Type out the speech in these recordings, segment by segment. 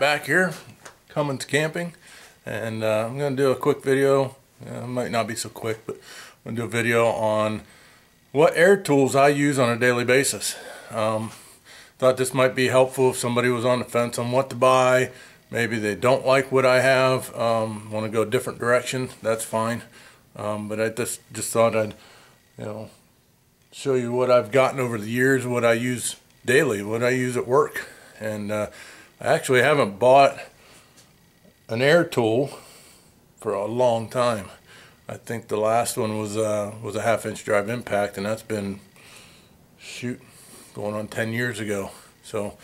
back here, coming to camping, and I'm going to do a quick video. It might not be so quick, but I'm going to do a video on what air tools I use on a daily basis. Thought this might be helpful if somebody was on the fence on what to buy. Maybe they don't like what I have, want to go a different direction, that's fine. But I just thought I'd, show you what I've gotten over the years, what I use daily, what I use at work. And I actually haven't bought an air tool for a long time. I think the last one was a 1/2-inch drive impact, and that's been, going on 10 years ago. So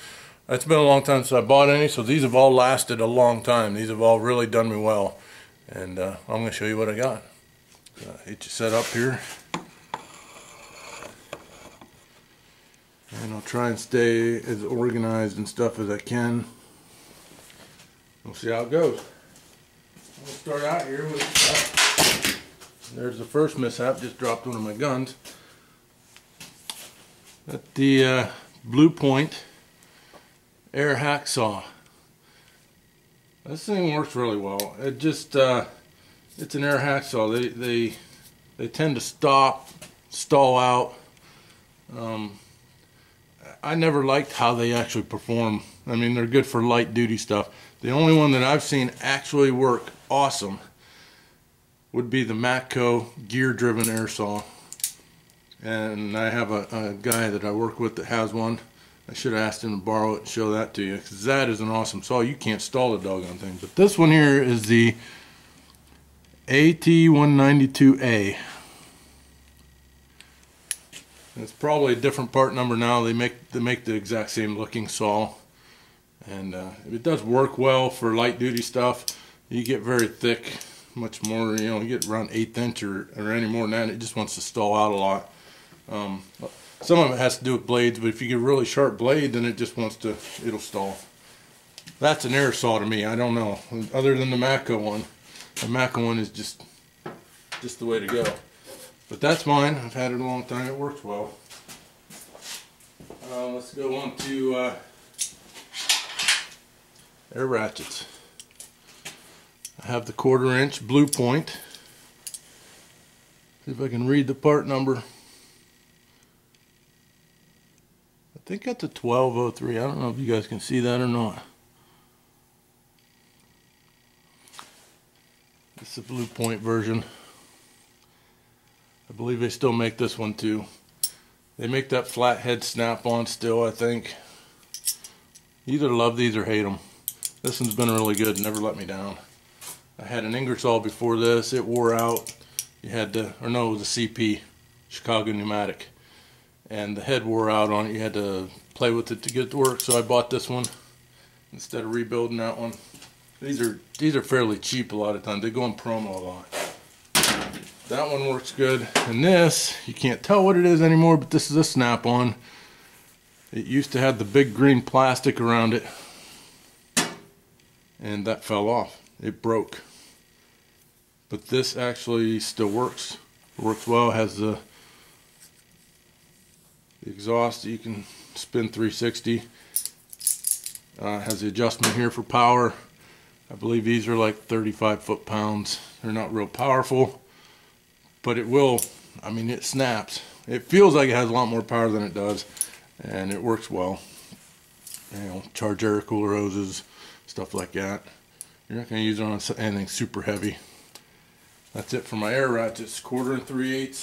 it's been a long time since I bought any, so these have all lasted a long time. These have all really done me well. And I'm going to show you what I got. Get you set up here. And I'll try and stay as organized and stuff as I can. We'll see how it goes. We'll start out here with, there's the first mishap, just dropped one of my guns. Got the Blue Point air hacksaw. This thing works really well. It just, it's an air hacksaw. They tend to stall out. I never liked how they actually perform. I mean, they're good for light duty stuff. The only one that I've seen actually work awesome would be the Matco gear driven air saw. And I have a guy that I work with that has one. I should have asked him to borrow it and show that to you, because that is an awesome saw. You can't stall the doggone thing. But this one here is the AT192A. It's probably a different part number now. They make the exact same looking saw, and it does work well for light duty stuff. You get very thick, much more. You get around 1/8 inch or any more than that. It just wants to stall out a lot. Some of it has to do with blades, but if you get a really sharp blade, then it just wants to, it'll stall. That's an air saw to me. I don't know. Other than the Matco one, the Matco one is just the way to go. But that's mine. I've had it a long time. It works well. Let's go on to air ratchets. I have the 1/4 inch Blue Point. See if I can read the part number. I think that's a 1203. I don't know if you guys can see that or not. It's the Blue Point version. I believe they still make this one too. They make that flathead snap-on still, I think. You either love these or hate them. This one's been really good, never let me down. I had an Ingersoll before this, it wore out. You had to, or no, it was a CP, Chicago pneumatic. And the head wore out on it, you had to play with it to get it to work, so I bought this one instead of rebuilding that one. These are fairly cheap a lot of times, they go on promo a lot. That one works good. And this, you can't tell what it is anymore, but this is a snap-on. It used to have the big green plastic around it, and that fell off. It broke. But this actually still works. It works well. It has the exhaust that you can spin 360. Has the adjustment here for power. I believe these are like 35 foot-pounds. They're not real powerful, but it will, I mean, it snaps. It feels like it has a lot more power than it does, and it works well. Charge air cooler hoses, stuff like that. You're not going to use it on anything super heavy. That's it for my air ratchets. 1/4 3/8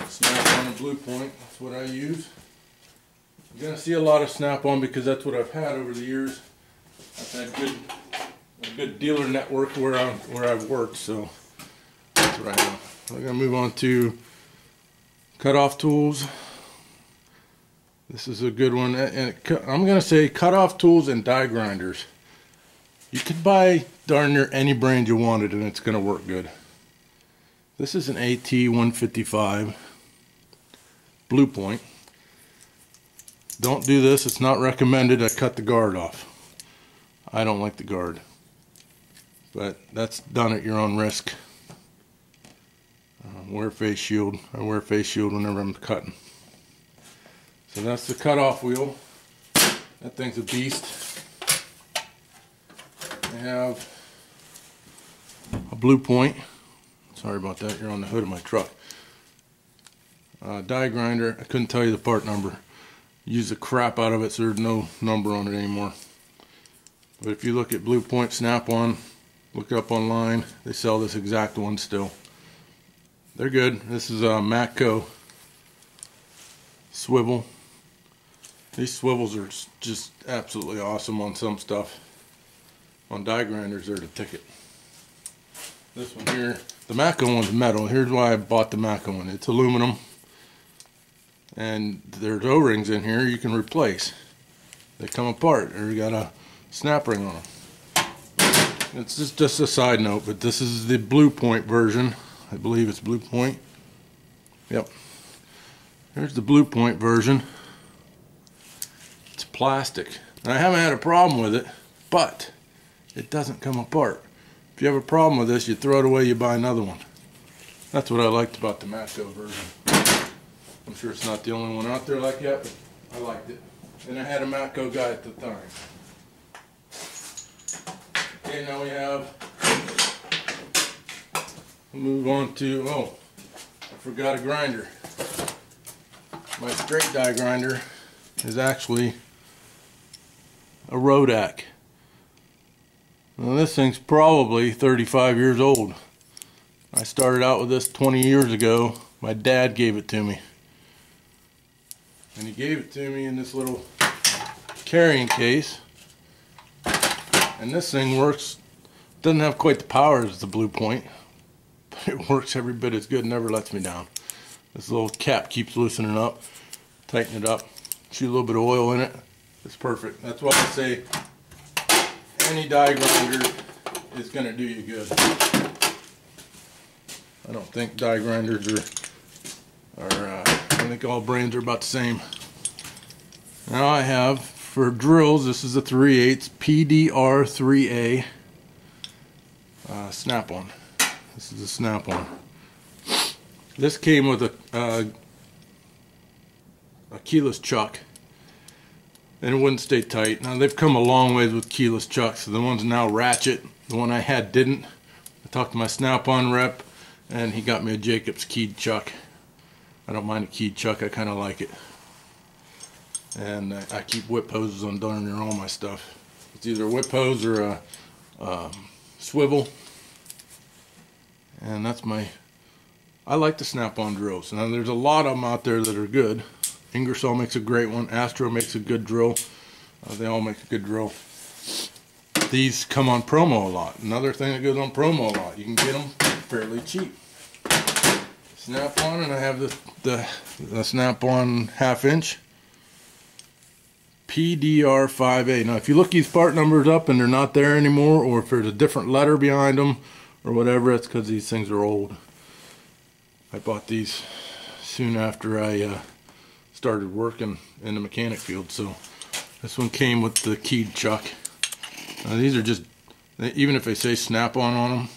snap-on and Blue Point. That's what I use. You're going to see a lot of snap-on because that's what I've had over the years. I've had a good dealer network where I've worked, so that's what I have. We're going to move on to CutOff Tools. This is a good one, and I'm going to say CutOff Tools and die grinders. You could buy darn near any brand you wanted and it's going to work good. This is an AT155 Blue Point. Don't do this, it's not recommended. I cut the guard off. I don't like the guard, but that's done at your own risk. Wear a face shield. I wear a face shield whenever I'm cutting. So that's the cutoff wheel. That thing's a beast. have a Blue Point. Sorry about that, you're on the hood of my truck. Die grinder, I couldn't tell you the part number. Use the crap out of it, so there's no number on it anymore. But if you look at Blue Point SnapOn, look it up online, they sell this exact one still. They're good. This is a Matco swivel. These swivels are just absolutely awesome on some stuff. On die grinders, they're the ticket. This one here, the Matco one's metal. Here's why I bought the Matco one. It's aluminum. And there's O-rings in here you can replace. They come apart, or you got a snap ring on them. It's just a side note, but this is the Blue Point version. I believe it's Blue Point. Yep. Here's the Blue Point version. It's plastic. And I haven't had a problem with it, but it doesn't come apart. If you have a problem with this, you throw it away, you buy another one. That's what I liked about the Matco version. I'm sure it's not the only one out there like that, but I liked it. And I had a Matco guy at the time. Okay, now we have, we'll move on to, oh, I forgot a grinder. My straight die grinder is actually a Rodak. Now this thing's probably 35 years old. I started out with this 20 years ago. My dad gave it to me. And he gave it to me in this little carrying case. And this thing works, doesn't have quite the power as the Blue Point, but it works every bit as good, never lets me down. This little cap keeps loosening up, tighten it up, shoot a little bit of oil in it. It's perfect. That's why I say any die grinder is going to do you good. I don't think die grinders I think all brands are about the same. Now I have, for drills, this is a 3/8 PDR3A SnapOn. This is a SnapOn. This came with a keyless chuck, and it wouldn't stay tight. Now they've come a long ways with keyless chucks. The one's now Ratchet. The one I had didn't. I talked to my SnapOn rep, and he got me a Jacobs keyed chuck. I don't mind a keyed chuck, I kind of like it. And I keep whip hoses on darn near all my stuff. It's either a whip hose or a swivel. And that's I like the SnapOn drills. Now there's a lot of them out there that are good. Ingersoll makes a great one. Astro makes a good drill. They all make a good drill. These come on promo a lot. Another thing that goes on promo a lot. You can get them fairly cheap. SnapOn, and I have the SnapOn 1/2 inch PDR5A. Now if you look these part numbers up and they're not there anymore, or if there's a different letter behind them or whatever, it's because these things are old. I bought these soon after I started working in the mechanic field, so this one came with the keyed chuck. Now these are just, even if they say SnapOn on them,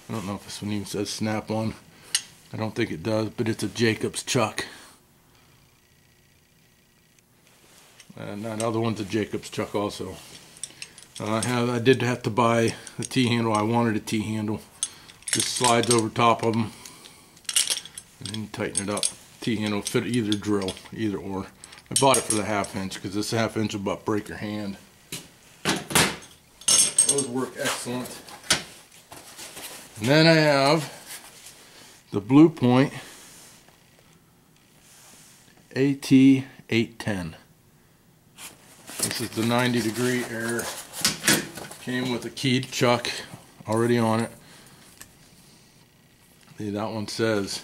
I don't know if this one even says SnapOn. I don't think it does, but it's a Jacobs chuck. And that other one's a Jacobs chuck also. I did have to buy a T-handle. I wanted a T-handle. Just slides over top of them, and then you tighten it up. T-handle fit either drill, either or. I bought it for the 1/2 inch because this 1/2 inch will about break your hand. Those work excellent. And then I have the Blue Point AT810. This is the 90-degree air. Came with a keyed chuck already on it. See, that one says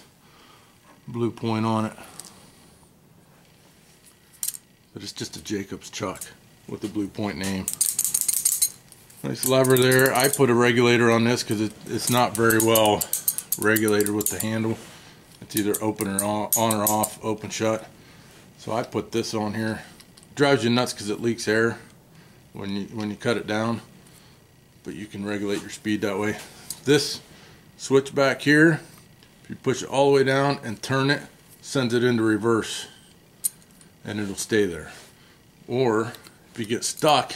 Blue Point on it. But it's just a Jacobs chuck with the Blue Point name. Nice lever there. I put a regulator on this because it's not very well regulated with the handle. It's either open or on or off, open shut. So I put this on here. It drives you nuts because it leaks air when you cut it down. But you can regulate your speed that way. This switch back here, if you push it all the way down and turn it, sends it into reverse, and it'll stay there. Or if you get stuck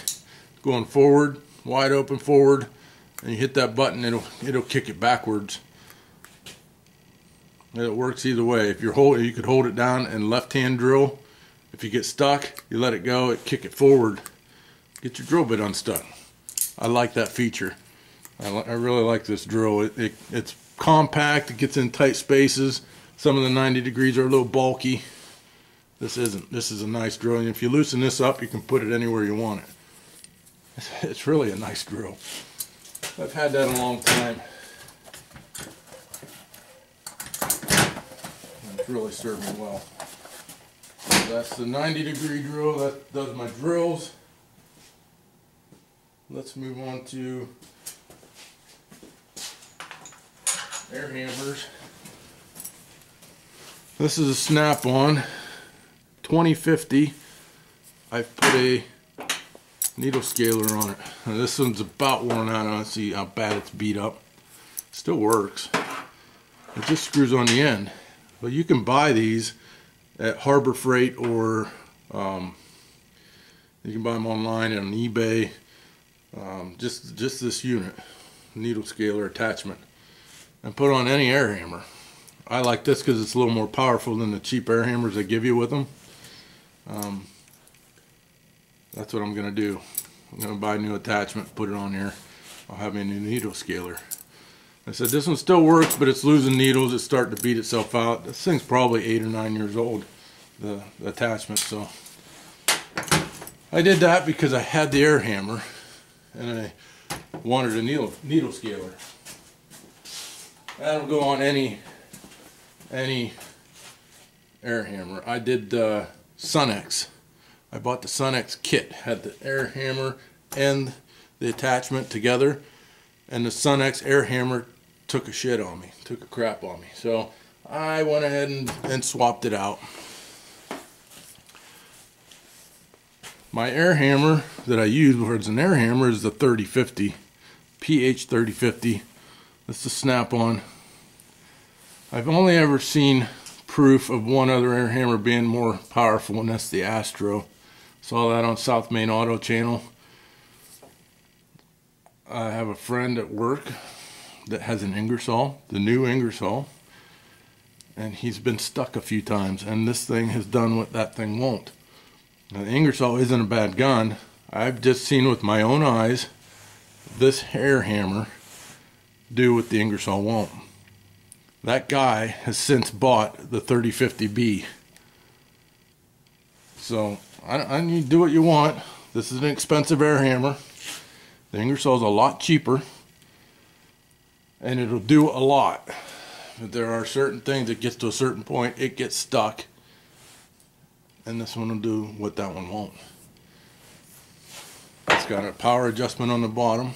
going forward, wide open forward, and you hit that button, it'll kick it backwards. And it works either way. If you're holding, you could hold it down and left hand drill. If you get stuck, you let it go, it kick it forward. Get your drill bit unstuck. I like that feature. I really like this drill. It's compact, it gets in tight spaces. Some of the 90 degrees are a little bulky. This isn't. This is a nice drill, and if you loosen this up, you can put it anywhere you want it. It's really a nice drill. I've had that a long time. It's really served me well. So that's the 90-degree drill. That does my drills. Let's move on to air hammers. This is a SnapOn 2050. I've put a needle scaler on it. Now this one's about worn out. I don't see how bad it's beat up. Still works. It just screws on the end. But you can buy these at Harbor Freight, or you can buy them online on eBay. Just this unit, needle scaler attachment, and put on any air hammer. I like this because it's a little more powerful than the cheap air hammers they give you with them. That's what I'm going to do. I'm going to buy a new attachment, put it on here. I'll have a new needle scaler. I said this one still works, but it's losing needles. It's starting to beat itself out. This thing's probably 8 or 9 years old, the attachment. So I did that because I had the air hammer and I wanted a needle scaler. That'll go on any air hammer. I did Sunnex. I bought the Sunnex kit. Had the air hammer and the attachment together, and the Sunnex Air Hammer took a shit on me, took a crap on me. So I went ahead and swapped it out. My air hammer that I use where it's an air hammer is the 3050, PH 3050. That's the SnapOn. I've only ever seen proof of one other air hammer being more powerful, and that's the Astro. Saw that on South Main Auto Channel. I have a friend at work that has an Ingersoll, the new Ingersoll, and he's been stuck a few times, and this thing has done what that thing won't. Now, the Ingersoll isn't a bad gun. I've just seen with my own eyes this air hammer do what the Ingersoll won't. That guy has since bought the 3050B. So I need to do what you want. This is an expensive air hammer. The Ingersoll's a lot cheaper, and it'll do a lot. But there are certain things that gets to a certain point, it gets stuck, and this one will do what that one won't. It's got a power adjustment on the bottom,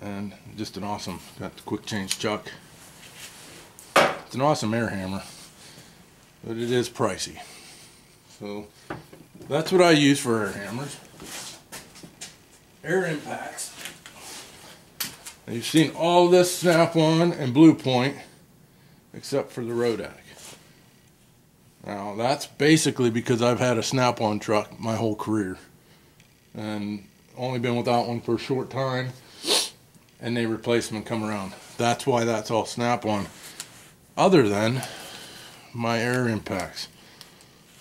and just an awesome, got the quick change chuck. It's an awesome air hammer, but it is pricey. So that's what I use for air hammers. Air impacts. Now you've seen all this SnapOn and Blue Point except for the Rodak. Now that's basically because I've had a SnapOn truck my whole career and only been without one for a short time, and they replace them and come around. That's why that's all SnapOn, other than my air impacts.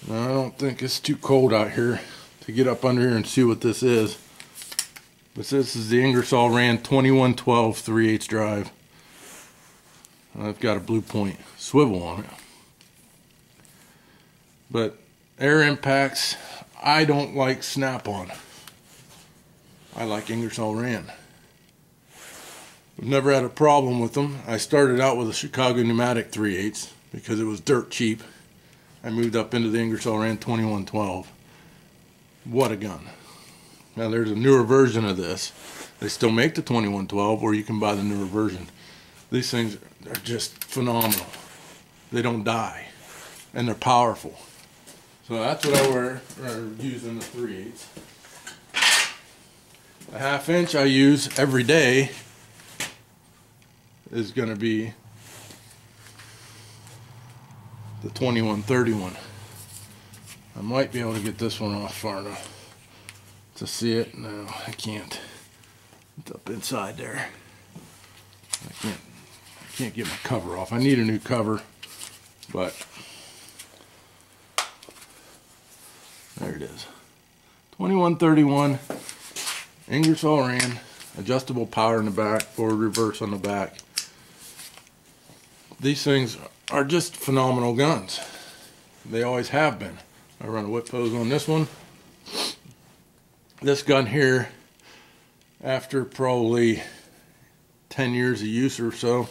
Now, I don't think it's too cold out here to get up under here and see what this is. But this is the Ingersoll Rand 2112 3/8 drive. I've got a Blue Point swivel on it. But air impacts, I don't like SnapOn. I like Ingersoll Rand. I've never had a problem with them. I started out with a Chicago pneumatic 3/8 because it was dirt cheap. I moved up into the Ingersoll Rand 2112. What a gun. Now there's a newer version of this. They still make the 2112, or you can buy the newer version. These things are just phenomenal. They don't die, and they're powerful. So that's what I wear, or use in the 3/8. A 1/2 inch I use every day is going to be the 2131. I might be able to get this one off far enough to see it. No, I can't. It's up inside there. I can't get my cover off. I need a new cover, but there it is. 2131 Ingersoll Rand, adjustable power in the back, forward reverse on the back. These things are just phenomenal guns. They always have been. I run a whip hose on this one. This gun here, after probably 10 years of use or so,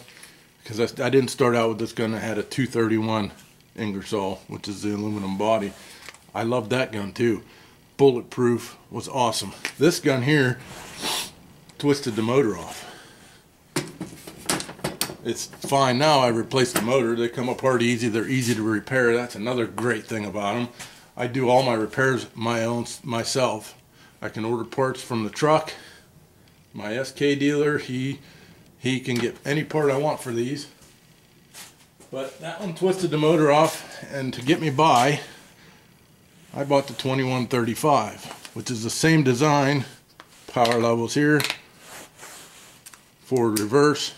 because I didn't start out with this gun, I had a 231 Ingersoll, which is the aluminum body. I loved that gun too. Bulletproof, was awesome. This gun here twisted the motor off. It's fine now. I replaced the motor. They come apart easy. They're easy to repair. That's another great thing about them. I do all my repairs myself. I can order parts from the truck. My SK dealer, he can get any part I want for these. But that one twisted the motor off, and to get me by, I bought the 2135, which is the same design, power levels here, forward reverse.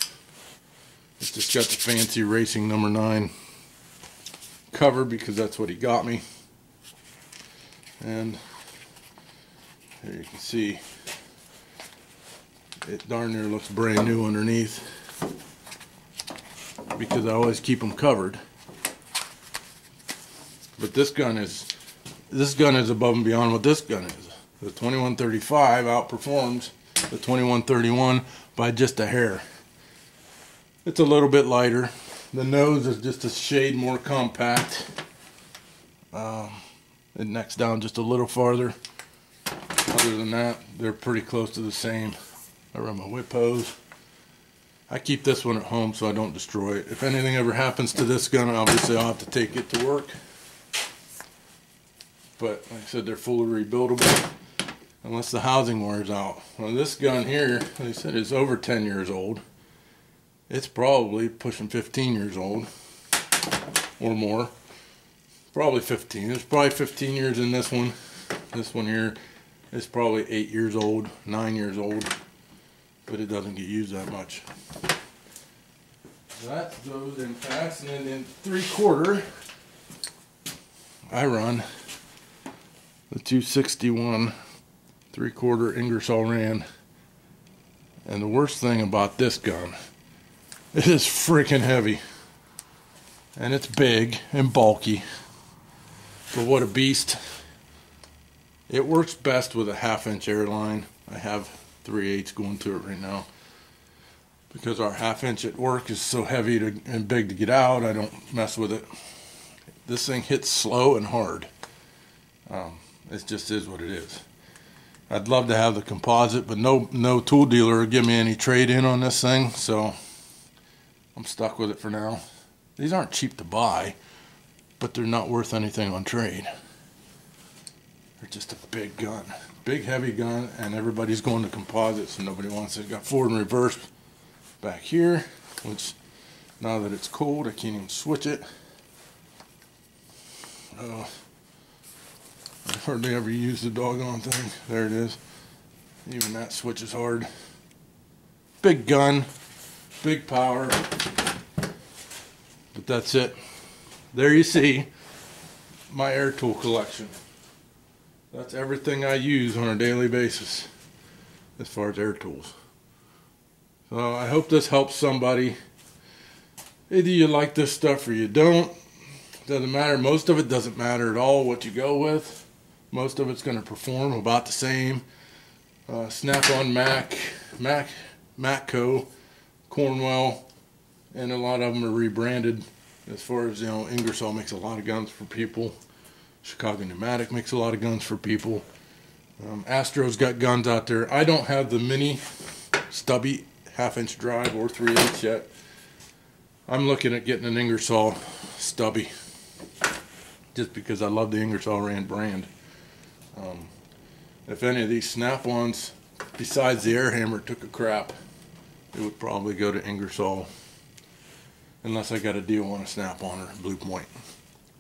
It's just got the fancy racing number 9 cover because that's what he got me. And there you can see it darn near looks brand new underneath because I always keep them covered. But this gun is above and beyond what this gun is. The 2135 outperforms the 2131 by just a hair. It's a little bit lighter. The nose is just a shade more compact. It necks down just a little farther. Other than that, they're pretty close to the same. I run my whip hose. I keep this one at home so I don't destroy it. If anything ever happens to this gun, obviously I'll have to take it to work. But like I said, they're fully rebuildable unless the housing wears out. Well, this gun here, like I said, is over 10 years old. It's probably pushing 15 years old or more. Probably 15. There's probably 15 years in this one. This one here is probably 8 years old, 9 years old, but it doesn't get used that much. That goes in fast, and then in 3/4, I run the 261 3/4 Ingersoll Rand. And the worst thing about this gun, it is freaking heavy. And it's big and bulky. But what a beast. It works best with a 1/2-inch airline. I have 3/8 going to it right now. Because our 1/2-inch at work is so heavy and big to get out, I don't mess with it. This thing hits slow and hard. It just is what it is. I'd love to have the composite, but no tool dealer will give me any trade-in on this thing, so I'm stuck with it for now. These aren't cheap to buy, but they're not worth anything on trade. They're just a big gun. Big, heavy gun, and everybody's going to composites, so nobody wants it. Got forward and reverse back here, which now that it's cold, I can't even switch it. I hardly ever use the doggone thing. There it is. Even that switch is hard. Big gun, big power, but that's it. There you see my air tool collection. That's everything I use on a daily basis as far as air tools. So I hope this helps somebody. Either you like this stuff or you don't. Doesn't matter. Most of it doesn't matter at all what you go with. Most of it's going to perform about the same. SnapOn, Matco, Cornwell, and a lot of them are rebranded. As far as, Ingersoll makes a lot of guns for people. Chicago Pneumatic makes a lot of guns for people. Astro's got guns out there. I don't have the mini stubby 1/2-inch drive or 3/8 yet. I'm looking at getting an Ingersoll stubby just because I love the Ingersoll Rand brand. If any of these Snap-ons besides the Air Hammer took a crap, it would probably go to Ingersoll unless I got a deal on a Snap-on or a Blue Point.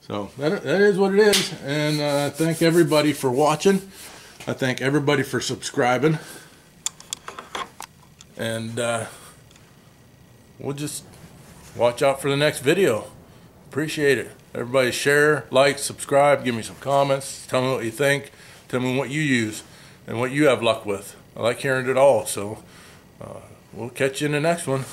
So that is what it is. And I thank everybody for watching. I thank everybody for subscribing. And we'll just watch out for the next video. Appreciate it. Everybody share, like, subscribe, give me some comments, tell me what you think, tell me what you use and what you have luck with. I like hearing it all. So we'll catch you in the next one.